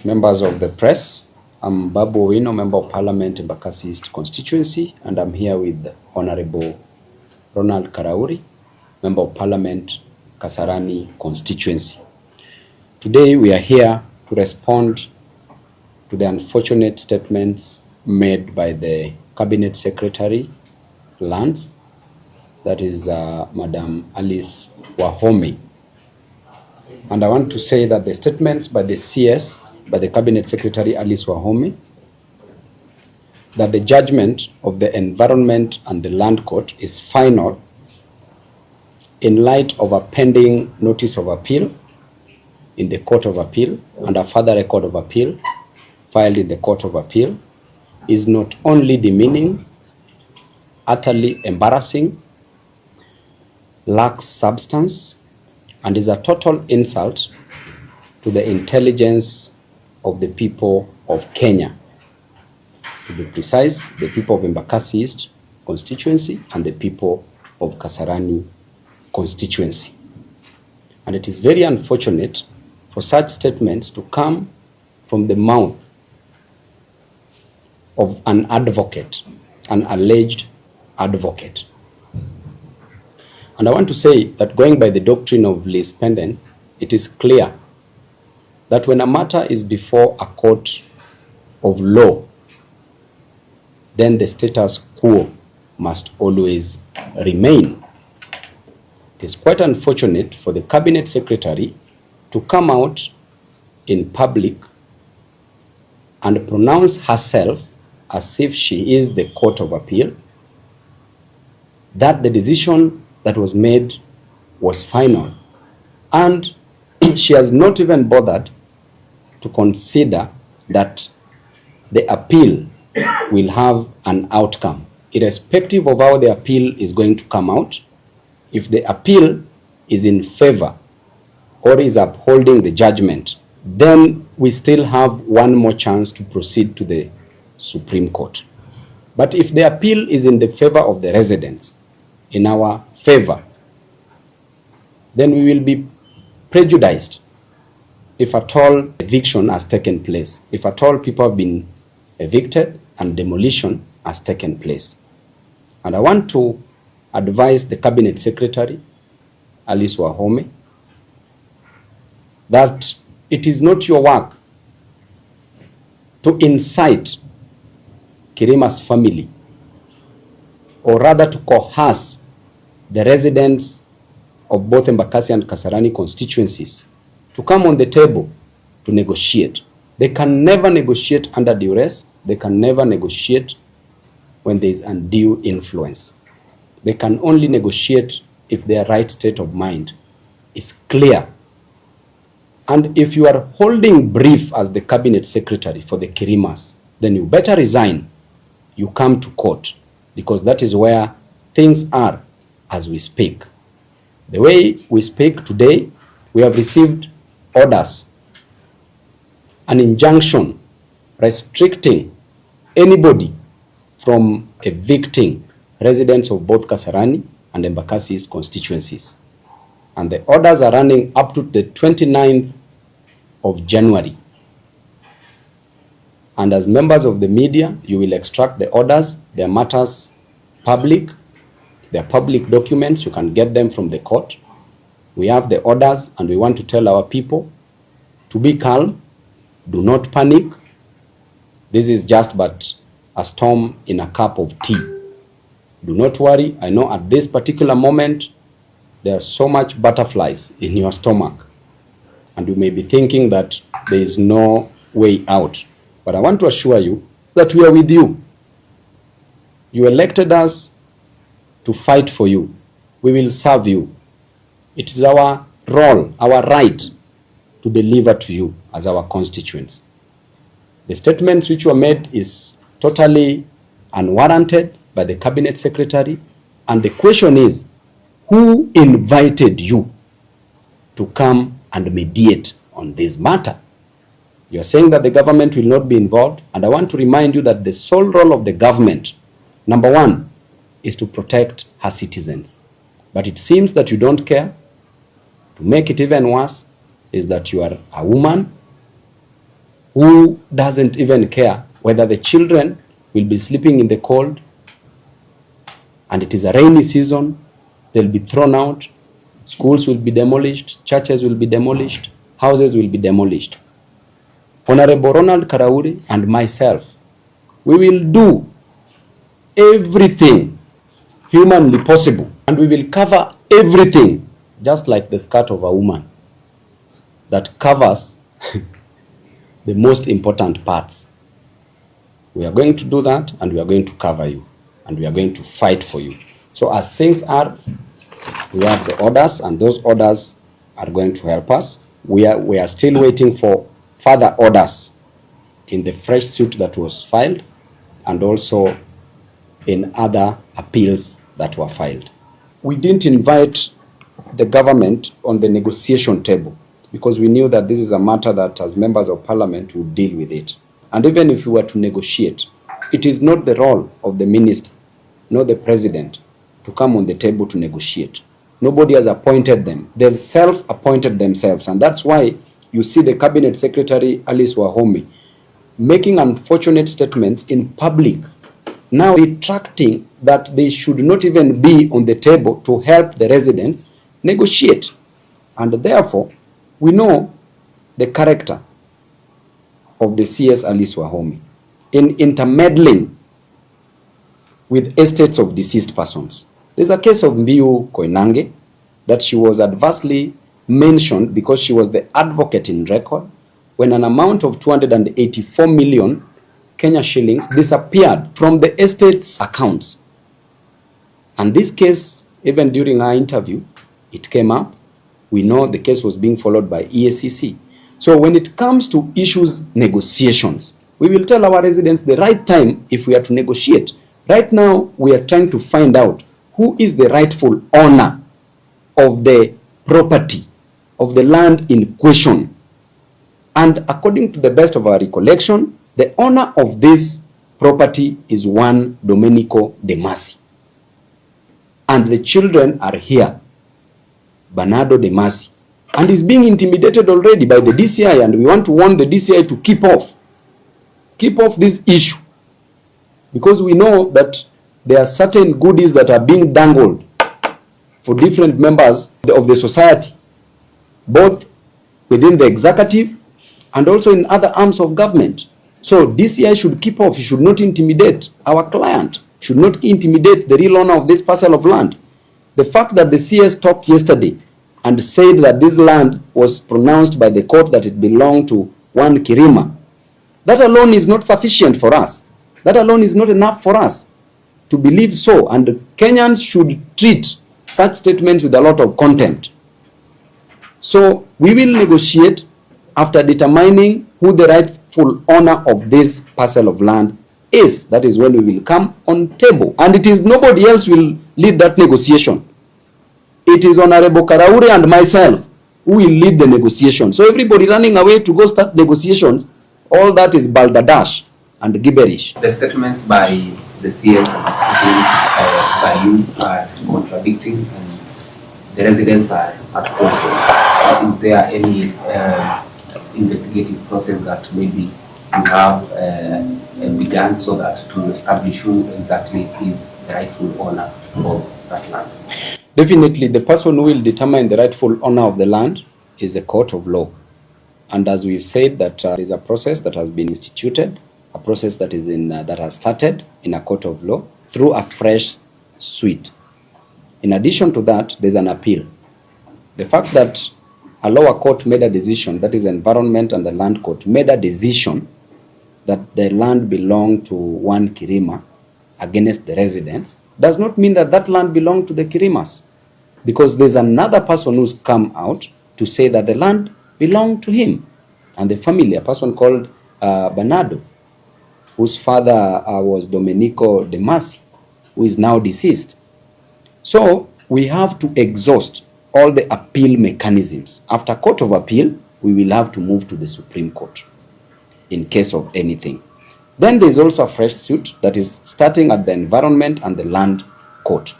Members of the press, I'm Babu Owino, Member of Parliament in Embakasi East constituency, and I'm here with Honorable Ronald Karauri, Member of Parliament, Kasarani constituency. Today we are here to respond to the unfortunate statements made by the Cabinet Secretary, Lands, that is Madam Alice Wahome. And I want to say that the statements by the CS, by the Cabinet Secretary Alice Wahome, that the judgment of the Environment and the Land Court is final in light of a pending notice of appeal in the Court of Appeal and a further record of appeal filed in the Court of Appeal, is not only demeaning, utterly embarrassing, lacks substance, and is a total insult to the intelligence of the people of Kenya. To be precise, the people of Embakasi East constituency and the people of Kasarani constituency. And it is very unfortunate for such statements to come from the mouth of an advocate, an alleged advocate. And I want to say that going by the doctrine of lis pendens, it is clear that when a matter is before a court of law, then the status quo must always remain. It is quite unfortunate for the Cabinet Secretary to come out in public and pronounce herself as if she is the Court of Appeal, that the decision that was made was final, and she has not even bothered to consider that the appeal will have an outcome. Irrespective of how the appeal is going to come out, if the appeal is in favor or is upholding the judgment, then we still have one more chance to proceed to the Supreme Court. But if the appeal is in the favor of the residents, in our favor, then we will be prejudiced if at all eviction has taken place, if at all people have been evicted and demolition has taken place. And I want to advise the Cabinet Secretary, Alice Wahome, that it is not your work to incite Kirima's family, or rather to coerce the residents of both Embakasi and Kasarani constituencies to come on the table to negotiate. They can never negotiate under duress. They can never negotiate when there is undue influence. They can only negotiate if their right state of mind is clear. And if you are holding brief as the Cabinet Secretary for the Kirimas, then you better resign. You come to court, because that is where things are as we speak. The way we speak today, we have received orders, an injunction restricting anybody from evicting residents of both Kasarani and Embakasi East constituencies. And the orders are running up to the 29th of January. And as members of the media, you will extract the orders. Their matters public. They are public documents. You can get them from the court. We have the orders, and we want to tell our people to be calm. Do not panic. This is just but a storm in a cup of tea. Do not worry. I know at this particular moment, there are so much butterflies in your stomach, and you may be thinking that there is no way out. But I want to assure you that we are with you. You elected us to fight for you. We will serve you. It is our role, our right to deliver to you as our constituents. The statements which were made is totally unwarranted by the Cabinet Secretary, and the question is, who invited you to come and mediate on this matter? You are saying that the government will not be involved, and I want to remind you that the sole role of the government, number one, is to protect her citizens. But it seems that you don't care. To make it even worse is that you are a woman who doesn't even care whether the children will be sleeping in the cold and it is a rainy season, they'll be thrown out, schools will be demolished, churches will be demolished, houses will be demolished. Honorable Ronald Karauri and myself, we will do everything humanly possible, and we will cover everything, just like the skirt of a woman that covers the most important parts. We are going to do that, and we are going to cover you, and we are going to fight for you. So as things are, we have the orders, and those orders are going to help us. We are still waiting for further orders in the fresh suit that was filed, and also in other appeals that were filed. We didn't invite the government on the negotiation table because we knew that this is a matter that as members of parliament would deal with it. And even if we were to negotiate, it is not the role of the minister, nor the president, to come on the table to negotiate. Nobody has appointed them. They've self-appointed themselves. And that's why you see the cabinet secretary, Alice Wahome, making unfortunate statements in public, now retracting that they should not even be on the table to help the residents negotiate. And therefore, we know the character of the CS Alice Wahome in intermeddling with estates of deceased persons. There's a case of Mbiu Koinange that she was adversely mentioned because she was the advocate in record when an amount of 284 million Kenya shillings disappeared from the estate's accounts. And this case, even during our interview, it came up. We know the case was being followed by EACC. So when it comes to issues negotiations, we will tell our residents the right time if we are to negotiate. Right now, we are trying to find out who is the rightful owner of the property, of the land in question. And according to the best of our recollection, the owner of this property is one Domenico De Masi. And the children are here, Bernardo De Masi. And is being intimidated already by the DCI, and we want to warn the DCI to keep off this issue. Because we know that there are certain goodies that are being dangled for different members of the society, both within the executive and also in other arms of government. So DCI should keep off. He should not intimidate our client, should not intimidate the real owner of this parcel of land. The fact that the CS talked yesterday and said that this land was pronounced by the court that it belonged to one Kirima, that alone is not sufficient for us. That alone is not enough for us to believe so. And Kenyans should treat such statements with a lot of contempt. So we will negotiate after determining who the rightful owner of this parcel of land is. That is when we will come on table. And it is nobody else will lead that negotiation. It is Honorable Karauri and myself who will lead the negotiation. So everybody running away to go start negotiations, all that is balderdash and gibberish. The statements by the CS and the statements by you are contradicting, and the residents are at crossroads. Is there any investigative process that maybe you have begun so that to establish who exactly is the rightful owner of that land? Definitely, the person who will determine the rightful owner of the land is the court of law. And as we've said, that there is a process that has been instituted, a process that is that has started in a court of law through a fresh suit. In addition to that, there's an appeal. The fact that a lower court made a decision, that is Environment and the Land Court, made a decision that the land belonged to one Kirima against the residents, does not mean that that land belonged to the Kirimas. Because there's another person who's come out to say that the land belonged to him and the family, a person called Bernardo, whose father was Domenico De Masi, who is now deceased. So we have to exhaust all the appeal mechanisms. After court of appeal, we will have to move to the Supreme Court in case of anything. Then there's also a fresh suit that is starting at the Environment and the Land Court.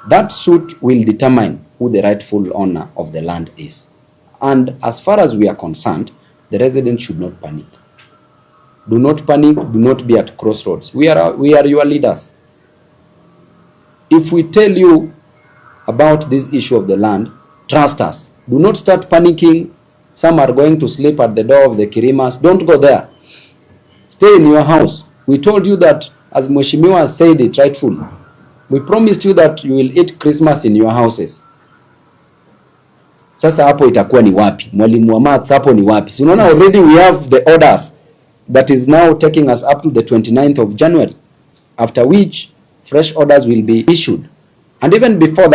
That suit will determine who the rightful owner of the land is. And as far as we are concerned, the residents should not panic. Do not panic, do not be at crossroads. We are your leaders. If we tell you about this issue of the land, trust us. Do not start panicking. Some are going to sleep at the door of the Kirimas. Don't go there. Stay in your house. We told you that, as Mheshimiwa said it rightfully, we promised you that you will eat Christmas in your houses. Sasa hapo itakuwa ni wapi? Mwalimu wa maths hapo ni wapi? So unaona, already we have the orders that is now taking us up to the 29th of January, after which fresh orders will be issued. And even before that,